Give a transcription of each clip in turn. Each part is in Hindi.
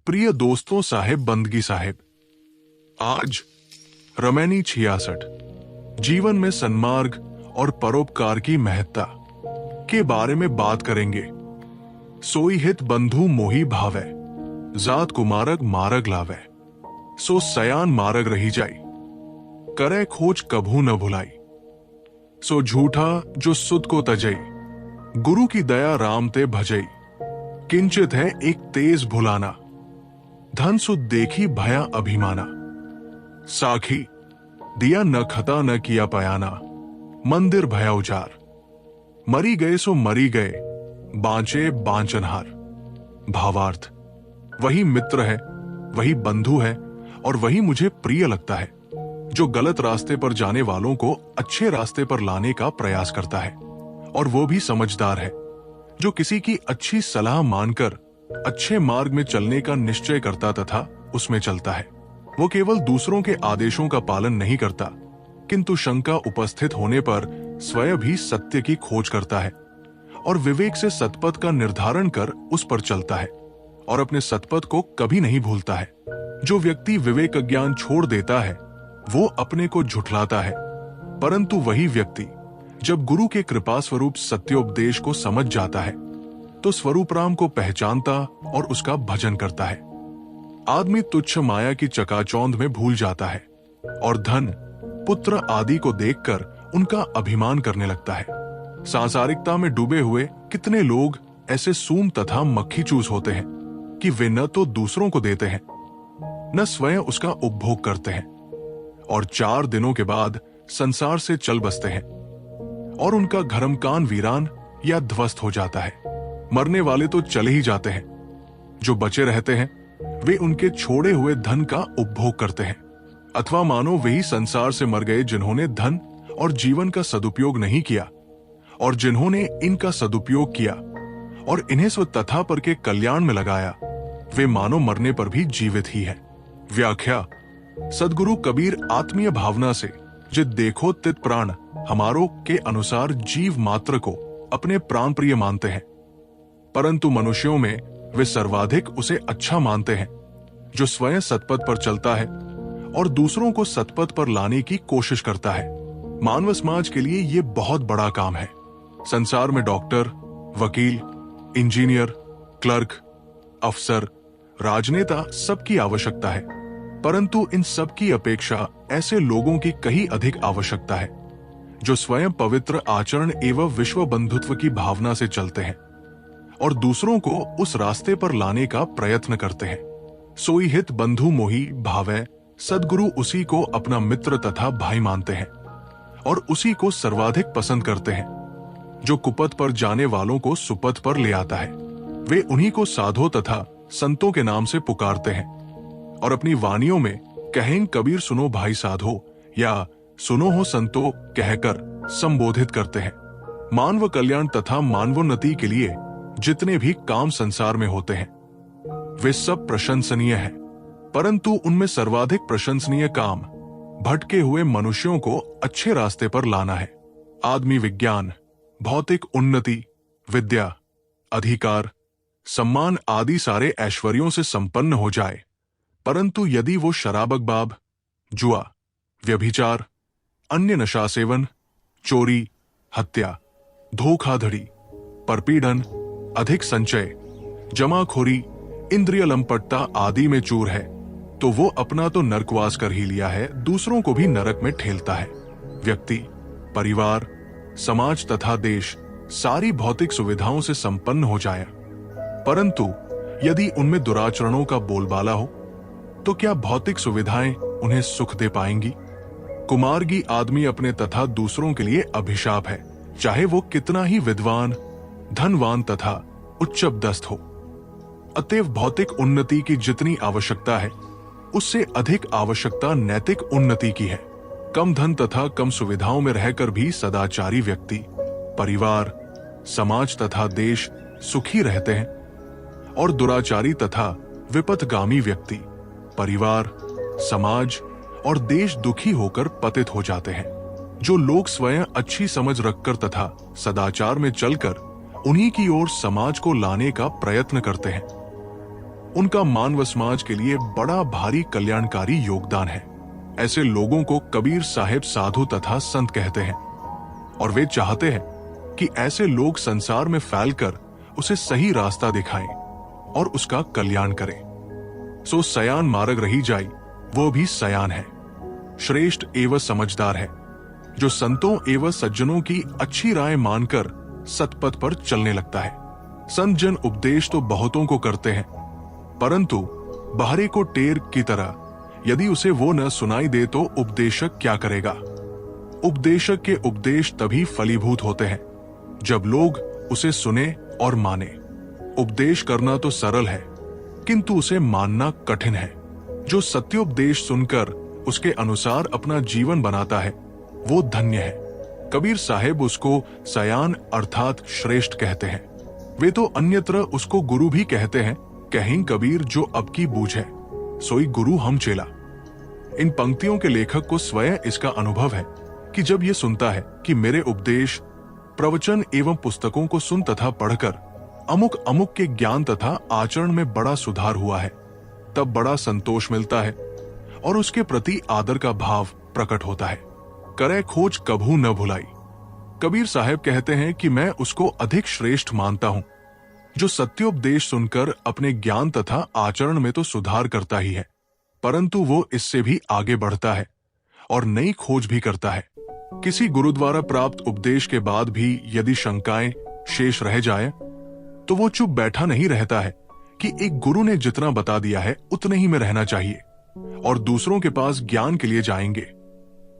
प्रिय दोस्तों, साहेब बंदगी साहेब, आज रमैनी 66 जीवन में सन्मार्ग और परोपकार की महत्ता के बारे में बात करेंगे। सोई हित बंधु मोही भावै, जात कुमारग मारग लावै, सो सयान मारग रही जाई, करे खोज कभू न भुलाई, सो झूठा जो सुध को तजई, गुरु की दया राम ते भजई, किंचित है एक तेज भुलाना, धन सुध देखी भया अभिमाना, साखी दिया न खता न किया पयाना, मंदिर भया उजार, मरी गए सो मरी गए, बांचे बांचनहार। भावार्थ, वही मित्र है, वही बंधु है और वही मुझे प्रिय लगता है जो गलत रास्ते पर जाने वालों को अच्छे रास्ते पर लाने का प्रयास करता है, और वो भी समझदार है जो किसी की अच्छी सलाह मानकर अच्छे मार्ग में चलने का निश्चय करता तथा उसमें चलता है। वो केवल दूसरों के आदेशों का पालन नहीं करता, किंतु शंका उपस्थित होने पर स्वयं भी सत्य की खोज करता है और विवेक से सतपथ का निर्धारण कर उस पर चलता है और अपने सतपथ को कभी नहीं भूलता है। जो व्यक्ति विवेक ज्ञान छोड़ देता है वो अपने को झुठलाता है, परंतु वही व्यक्ति जब गुरु के कृपा स्वरूप सत्योपदेश को समझ जाता है तो स्वरूप राम को पहचानता और उसका भजन करता है। आदमी तुच्छ माया की चकाचौंध में भूल जाता है और धन, पुत्र आदि को देखकर उनका अभिमान करने लगता है। सांसारिकता में डूबे हुए कितने लोग ऐसे सूम तथा मक्खी चूस होते हैं कि वे न तो दूसरों को देते हैं न स्वयं उसका उपभोग करते हैं, और 4 दिनों के बाद संसार से चल बसते हैं और उनका घरमकान वीरान या ध्वस्त हो जाता है। मरने वाले तो चले ही जाते हैं, जो बचे रहते हैं वे उनके छोड़े हुए धन का उपभोग करते हैं, अथवा मानो वे ही संसार से मर गए जिन्होंने धन और जीवन का सदुपयोग नहीं किया, और जिन्होंने इनका सदुपयोग किया और इन्हें स्व तथा पर के कल्याण में लगाया, वे मानो मरने पर भी जीवित ही है। व्याख्या: सदगुरु कबीर आत्मीय भावना से जित देखो तित प्राण हमारो के अनुसार जीव मात्र को अपने प्राण प्रिय मानते हैं, परंतु मनुष्यों में वे सर्वाधिक उसे अच्छा मानते हैं जो स्वयं सतपथ पर चलता है और दूसरों को सतपथ पर लाने की कोशिश करता है। मानव समाज के लिए ये बहुत बड़ा काम है। संसार में डॉक्टर, वकील, इंजीनियर, क्लर्क, अफसर, राजनेता सबकी आवश्यकता है, परंतु इन सब की अपेक्षा ऐसे लोगों की कहीं अधिक आवश्यकता है जो स्वयं पवित्र आचरण एवं विश्व बंधुत्व की भावना से चलते हैं और दूसरों को उस रास्ते पर लाने का प्रयत्न करते हैं। सोई हित बंधु मोही भावै, सदगुरु उसी को अपना मित्र तथा भाई मानते हैं और उसी को सर्वाधिक पसंद करते हैं जो कुपथ पर जाने वालों को सुपथ पर ले आता है। वे उन्हीं को साधो तथा संतों के नाम से पुकारते हैं और अपनी वाणियों में कहें कबीर सुनो भाई साधो या सुनो हो संतो कहकर संबोधित करते हैं। मानव कल्याण तथा मानवोन्नति के लिए जितने भी काम संसार में होते हैं वे सब प्रशंसनीय है, परंतु उनमें सर्वाधिक प्रशंसनीय काम भटके हुए मनुष्यों को अच्छे रास्ते पर लाना है। आदमी विज्ञान, भौतिक उन्नति, विद्या, अधिकार, सम्मान आदि सारे ऐश्वर्यों से संपन्न हो जाए, परंतु यदि वो शराबकबाब, जुआ, व्यभिचार, अन्य नशा सेवन, चोरी, हत्या, धोखाधड़ी, परपीड़न, अधिक संचय, जमाखोरी, इंद्रिय लंपटता आदि में चूर है, तो वो अपना तो नरकवास कर ही लिया है, दूसरों को भी नरक में ठेलता है। व्यक्ति, परिवार, समाज तथा देश सारी भौतिक सुविधाओं से संपन्न हो जाए, परंतु यदि उनमें दुराचरणों का बोलबाला हो तो क्या भौतिक सुविधाएं उन्हें सुख दे पाएंगी? कुमार्गी आदमी अपने तथा दूसरों के लिए अभिशाप है, चाहे वो कितना ही विद्वान, धनवान तथा उच्चपदस्थ हो। अतएव भौतिक उन्नति की जितनी आवश्यकता है उससे अधिक आवश्यकता नैतिक उन्नति की है। कम धन तथा कम सुविधाओं में रहकर भी सदाचारी व्यक्ति, परिवार, समाज तथा देश सुखी रहते हैं और दुराचारी तथा विपथगामी व्यक्ति, परिवार, समाज और देश दुखी होकर पतित हो जाते हैं। जो लोग स्वयं अच्छी समझ रखकर तथा सदाचार में चलकर उन्हीं की ओर समाज को लाने का प्रयत्न करते हैं, उनका मानव समाज के लिए बड़ा भारी कल्याणकारी योगदान है। ऐसे लोगों को कबीर साहिब साधु तथा संत कहते हैं और वे चाहते हैं कि ऐसे लोग संसार में फैलकर उसे सही रास्ता दिखाएं और उसका कल्याण करें। सो सयान मार्ग रही जाई वो भी सयान है, श्रेष्ठ एवं समझदार है, जो संतों एवं सज्जनों की अच्छी राय मानकर सतपथ पर चलने लगता है। संत जन उपदेश तो बहुतों को करते हैं, परंतु बहरे को टेर की तरह यदि उसे वो न सुनाई दे तो उपदेशक क्या करेगा। उपदेशक के उपदेश तभी फलीभूत होते हैं जब लोग उसे सुने और माने। उपदेश करना तो सरल है, किंतु उसे मानना कठिन है। जो सत्योपदेश सुनकर उसके अनुसार अपना जीवन बनाता है वो धन्य है। कबीर साहिब उसको सयान अर्थात श्रेष्ठ कहते हैं। वे तो अन्यत्र उसको गुरु भी कहते हैं। कहीं कबीर जो अब की बूझे सोई गुरु हम चेला। इन पंक्तियों के लेखक को स्वयं इसका अनुभव है कि जब ये सुनता है कि मेरे उपदेश प्रवचन एवं पुस्तकों को सुन तथा पढ़कर अमुक अमुक के ज्ञान तथा आचरण में बड़ा सुधार हुआ है, तब बड़ा संतोष मिलता है और उसके प्रति आदर का भाव प्रकट होता है। करे खोज कभू न भुलाई। कबीर साहब कहते हैं कि मैं उसको अधिक श्रेष्ठ मानता हूं जो सत्योपदेश सुनकर अपने ज्ञान तथा आचरण में तो सुधार करता ही है, परंतु वो इससे भी आगे बढ़ता है और नई खोज भी करता है। किसी गुरु द्वारा प्राप्त उपदेश के बाद भी यदि शंकाएं शेष रह जाए तो वो चुप बैठा नहीं रहता है कि एक गुरु ने जितना बता दिया है उतने ही में रहना चाहिए और दूसरों के पास ज्ञान के लिए जाएंगे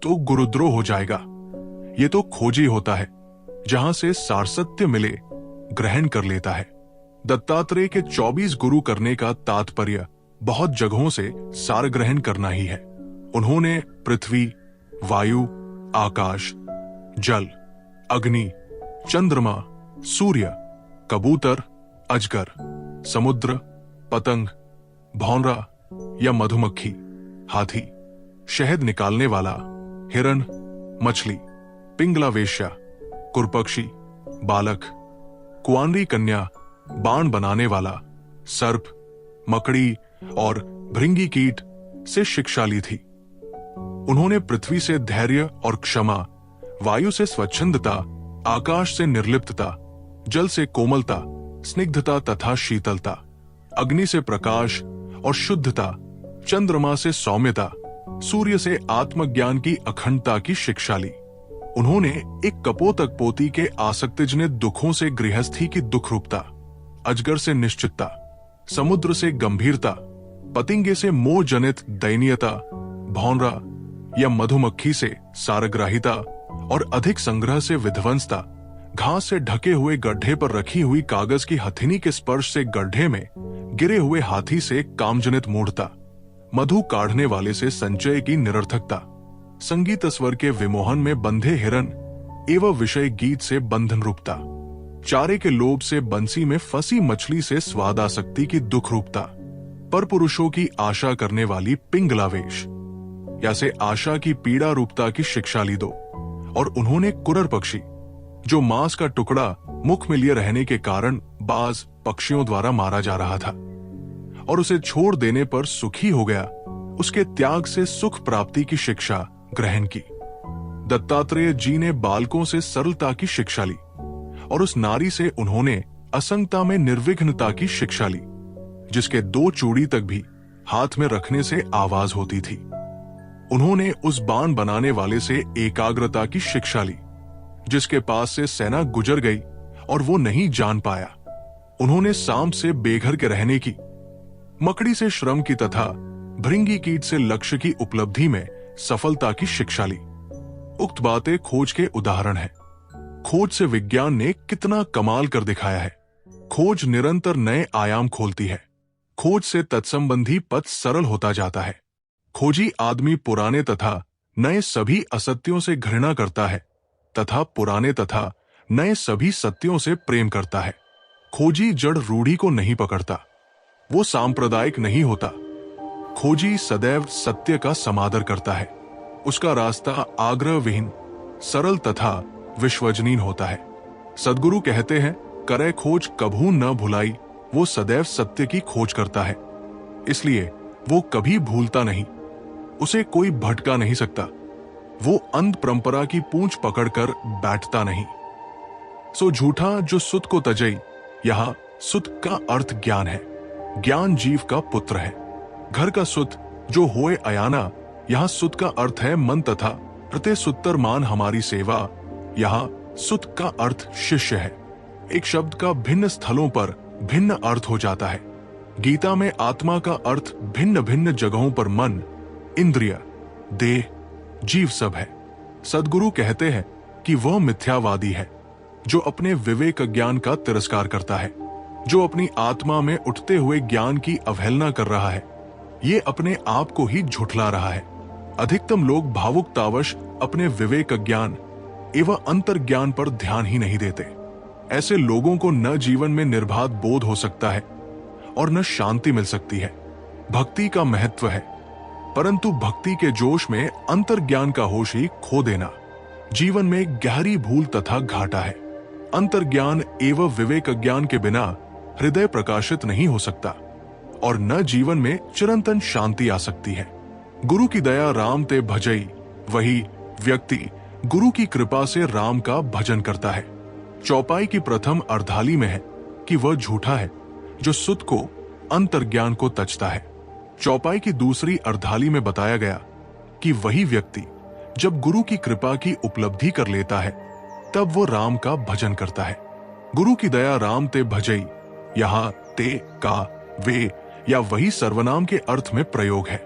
तो गुरुद्रोह हो जाएगा। ये तो खोजी होता है, जहां से सारसत्य मिले ग्रहण कर लेता है। दत्तात्रेय के 24 गुरु करने का तात्पर्य बहुत जगहों से सार ग्रहण करना ही है। उन्होंने पृथ्वी, वायु, आकाश, जल, अग्नि, चंद्रमा, सूर्य, कबूतर, अजगर, समुद्र, पतंग, भौंरा या मधुमक्खी, हाथी, शहद निकालने वाला, हिरण, मछली, पिंगला वेश्या, कुरपक्षी, बालक, कुआंरी कन्या, बाण बनाने वाला, सर्प, मकड़ी और भृंगी कीट से शिक्षा ली थी। उन्होंने पृथ्वी से धैर्य और क्षमा, वायु से स्वच्छंदता, आकाश से निर्लिप्तता, जल से कोमलता, स्निग्धता तथा शीतलता, अग्नि से प्रकाश और शुद्धता, चंद्रमा से सौम्यता, सूर्य से आत्मज्ञान की अखंडता की शिक्षा ली। उन्होंने एक कपोतक पोती के आसक्तिजनित दुखों से गृहस्थी की दुख रूपता, अजगर से निश्चितता, समुद्र से गंभीरता, पतिंगे से मोह जनित दयनीयता, भौंरा या मधुमक्खी से सारग्राहिता और अधिक संग्रह से विध्वंसता, घास से ढके हुए गड्ढे पर रखी हुई कागज की हथिनी के स्पर्श से गड्ढे में गिरे हुए हाथी से कामजनित मूढ़ता, मधु काढ़ने वाले से संचय की निरर्थकता, संगीत स्वर के विमोहन में बंधे हिरन एवं विषय गीत से बंधन रूपता, चारे के लोभ से बंसी में फंसी मछली से स्वादासक्ति की दुख रूपता, पर पुरुषों की आशा करने वाली पिंगलावेश या से आशा की पीड़ा रूपता की शिक्षा ली दो। और उन्होंने कुरर पक्षी जो मांस का टुकड़ा मुख में लिए रहने के कारण बाज पक्षियों द्वारा मारा जा रहा था और उसे छोड़ देने पर सुखी हो गया, उसके त्याग से सुख प्राप्ति की शिक्षा ग्रहण की। दत्तात्रेय जी ने बालकों से सरलता की शिक्षा ली और उस नारी से उन्होंने असंगता में निर्विघ्नता की शिक्षा ली, जिसके 2 चूड़ी तक भी हाथ में रखने से आवाज होती थी। उन्होंने उस बाण बनाने वाले से एकाग्रता की शिक्षा ली, जिसके पास से सेना गुजर गई और वो नहीं जान पाया। उन्होंने सांप से बेघर के रहने की, मकड़ी से श्रम की तथा भृंगी कीट से लक्ष्य की उपलब्धि में सफलता की शिक्षा ली। उक्त बातें खोज के उदाहरण है। खोज से विज्ञान ने कितना कमाल कर दिखाया है। खोज निरंतर नए आयाम खोलती है। खोज से तत्संबंधी पथ सरल होता जाता है। खोजी आदमी पुराने तथा नए सभी असत्यों से घृणा करता है तथा पुराने तथा नए सभी सत्यों से प्रेम करता है। खोजी जड़ रूढ़ी को नहीं पकड़ता, वो सांप्रदायिक नहीं होता। खोजी सदैव सत्य का समादर करता है। उसका रास्ता आग्रह विहीन, सरल तथा विश्वजनीन होता है। सद्गुरु कहते हैं, करे खोज कभू न भुलाई, वो सदैव सत्य की खोज करता है। इसलिए वो कभी भूलता नहीं, उसे कोई भटका नहीं सकता। वो अंध परंपरा की पूंछ पकड़कर बैठता नहीं। सो झूठा जो सुत को तजई, यहां सुत का अर्थ ज्ञान है। ज्ञान जीव का पुत्र है। घर का सुत जो होए अयाना, यहां सुत का अर्थ है मन तथा प्रते सुत्तर मान हमारी सेवा, यहां सुत का अर्थ शिष्य है। एक शब्द का भिन्न स्थलों पर भिन्न अर्थ हो जाता है। गीता में आत्मा का अर्थ भिन्न भिन्न जगहों पर मन, इंद्रिय, देह, जीव सब है। सदगुरु कहते हैं कि वह मिथ्यावादी है जो अपने विवेक ज्ञान का तिरस्कार करता है, जो अपनी आत्मा में उठते हुए ज्ञान की अवहेलना कर रहा है। ये अपने आप को ही झुठला रहा है। अधिकतम लोग भावुकतावश अपने विवेक ज्ञान एवं अंतर ज्ञान पर ध्यान ही नहीं देते। ऐसे लोगों को न जीवन में निर्बाध बोध हो सकता है और न शांति मिल सकती है। भक्ति का महत्व है, परंतु भक्ति के जोश में अंतर ज्ञान का होश ही खो देना जीवन में गहरी भूल तथा घाटा है। अंतर ज्ञान एवं विवेक ज्ञान के बिना हृदय प्रकाशित नहीं हो सकता और न जीवन में चिरंतन शांति आ सकती है। गुरु की दया राम ते भजई, वही व्यक्ति गुरु की कृपा से राम का भजन करता है। चौपाई की प्रथम अर्धाली में है कि वह झूठा है जो सुत को अंतर ज्ञान को तजता है। चौपाई की दूसरी अर्धाली में बताया गया कि वही व्यक्ति जब गुरु की कृपा की उपलब्धि कर लेता है तब वो राम का भजन करता है। गुरु की दया राम ते भजई, यहां ते का वे या वही सर्वनाम के अर्थ में प्रयोग है।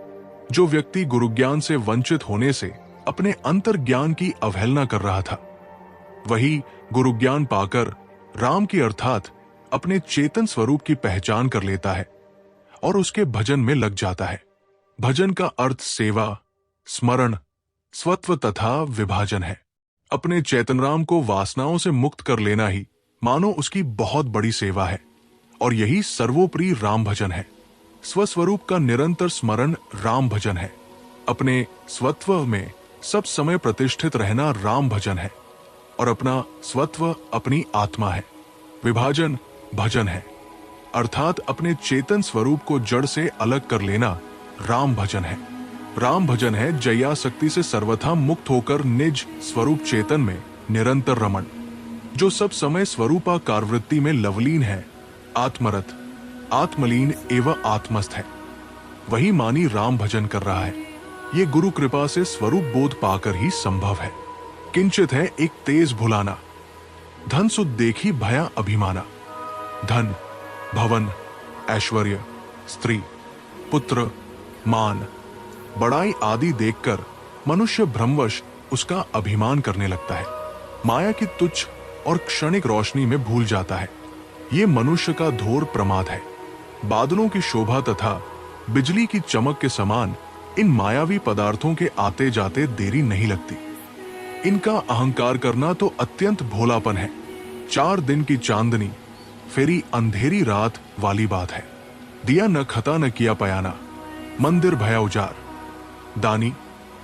जो व्यक्ति गुरु ज्ञान से वंचित होने से अपने अंतर ज्ञान की अवहेलना कर रहा था, वही गुरु ज्ञान पाकर राम की अर्थात अपने चेतन स्वरूप की पहचान कर लेता है और उसके भजन में लग जाता है। भजन का अर्थ सेवा, स्मरण, स्वत्व तथा विभाजन है। अपने चेतनराम को वासनाओं से मुक्त कर लेना ही मानो उसकी बहुत बड़ी सेवा है और यही सर्वोपरि राम भजन है। स्वस्वरूप का निरंतर स्मरण राम भजन है। अपने स्वत्व में सब समय प्रतिष्ठित रहना राम भजन है और अपना स्वत्व अपनी आत्मा है। विभाजन भजन है, अर्थात अपने चेतन स्वरूप को जड़ से अलग कर लेना राम भजन है। राम भजन है जया शक्ति से सर्वथा मुक्त होकर निज स्वरूप चेतन में निरंतर रमण, जो सब समय स्वरूपाकार वृत्ति में लवलीन है, आत्मरत, आत्मलीन एवं आत्मस्थ है। वही मानी राम भजन कर रहा है। ये गुरु कृपा से स्वरूप बोध पाकर ही संभव है। किंचित है एक तेज भुलाना, धन सुख देखी भया अभिमाना। धन, भवन, ऐश्वर्य, स्त्री, पुत्र, मान, बड़ाई आदि देखकर मनुष्य भ्रमवश उसका अभिमान करने लगता है। माया की तुच्छ और क्षणिक रोशनी में भूल जाता है। ये मनुष्य का घोर प्रमाद है। बादलों की शोभा तथा बिजली की चमक के समान इन मायावी पदार्थों के आते जाते देरी नहीं लगती। इनका अहंकार करना तो अत्यंत भोलापन है। 4 दिन की चांदनी फेरी अंधेरी रात वाली बात है। दिया न खता न किया पयाना, मंदिर भया उजार। दानी,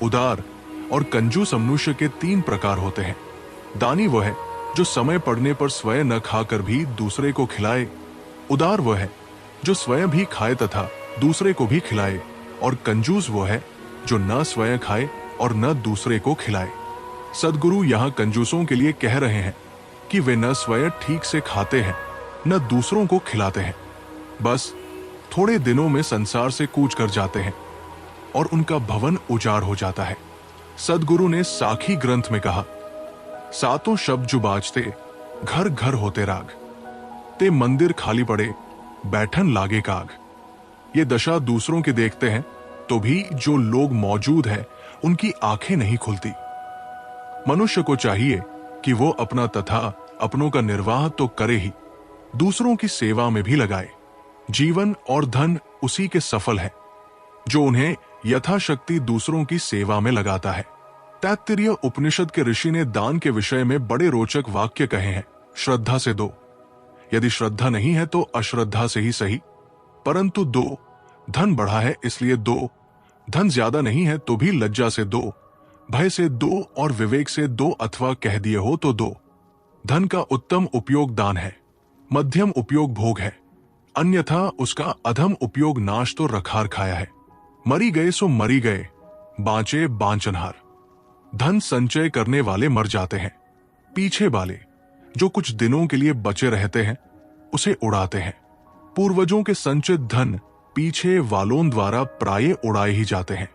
उदार और कंजूस मनुष्य के 3 प्रकार होते हैं। दानी वह है जो समय पड़ने पर स्वयं न खाकर भी दूसरे को खिलाए। उदार वह है जो स्वयं भी खाए तथा दूसरे को भी खिलाए। और कंजूस वो है जो न स्वयं खाए और न दूसरे को खिलाए। सदगुरु यहाँ कंजूसों के लिए कह रहे हैं कि वे न स्वयं ठीक से खाते हैं न दूसरों को खिलाते हैं, बस थोड़े दिनों में संसार से कूच कर जाते हैं और उनका भवन उजाड़ हो जाता है। सदगुरु ने साखी ग्रंथ में कहा, 7 शब्द जो बाजते घर घर होते राग, ते मंदिर खाली पड़े बैठन लागे काग। ये दशा दूसरों की देखते हैं तो भी जो लोग मौजूद हैं उनकी आंखें नहीं खुलती। मनुष्य को चाहिए कि वो अपना तथा अपनों का निर्वाह तो करे ही, दूसरों की सेवा में भी लगाए। जीवन और धन उसी के सफल है जो उन्हें यथाशक्ति दूसरों की सेवा में लगाता है। तैत्तिरीय उपनिषद के ऋषि ने दान के विषय में बड़े रोचक वाक्य कहे हैं। श्रद्धा से दो, यदि श्रद्धा नहीं है तो अश्रद्धा से ही सही, परंतु दो। धन बढ़ा है इसलिए दो, धन ज्यादा नहीं है तो भी लज्जा से दो, भय से दो और विवेक से दो, अथवा कह दिए हो तो दो। धन का उत्तम उपयोग दान है, मध्यम उपयोग भोग है, अन्यथा उसका अधम उपयोग नाश तो रखार खाया है। मरी गए सो मरी गए, बांचे बांचनहार। धन संचय करने वाले मर जाते हैं, पीछे वाले जो कुछ दिनों के लिए बचे रहते हैं उसे उड़ाते हैं। पूर्वजों के संचित धन पीछे वालों द्वारा प्राय उड़ाए ही जाते हैं।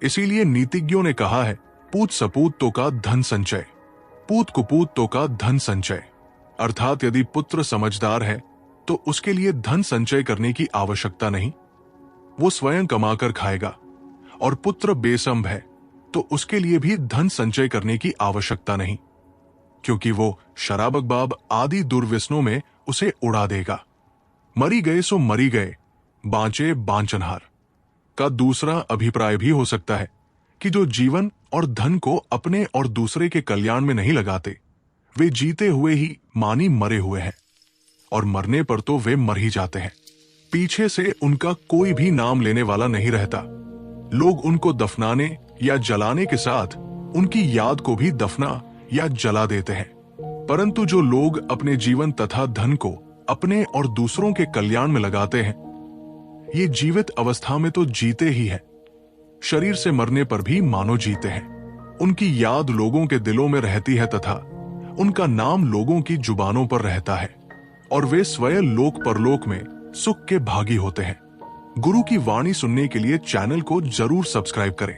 इसीलिए नीतिज्ञों ने कहा है, पूत सपूत तो का धन संचय, पूत कुपूत तो का धन संचय। अर्थात यदि पुत्र समझदार है तो उसके लिए धन संचय करने की आवश्यकता नहीं, वो स्वयं कमाकर खाएगा। और पुत्र बेसंभ है तो उसके लिए भी धन संचय करने की आवश्यकता नहीं, क्योंकि वो शराबकबाब आदि दुर्व्यसनों में उसे उड़ा देगा। मरी गए सो मरी गए, बांचे बांचनहार का दूसरा अभिप्राय भी हो सकता है कि जो जीवन और धन को अपने और दूसरे के कल्याण में नहीं लगाते, वे जीते हुए ही मानी मरे हुए हैं, और मरने पर तो वे मर ही जाते हैं। पीछे से उनका कोई भी नाम लेने वाला नहीं रहता। लोग उनको दफनाने या जलाने के साथ उनकी याद को भी दफना या जला देते हैं। परंतु जो लोग अपने जीवन तथा धन को अपने और दूसरों के कल्याण में लगाते हैं, ये जीवित अवस्था में तो जीते ही हैं, शरीर से मरने पर भी मानो जीते हैं। उनकी याद लोगों के दिलों में रहती है तथा उनका नाम लोगों की जुबानों पर रहता है, और वे स्वयं लोक परलोक में सुख के भागी होते हैं। गुरु की वाणी सुनने के लिए चैनल को जरूर सब्सक्राइब करें।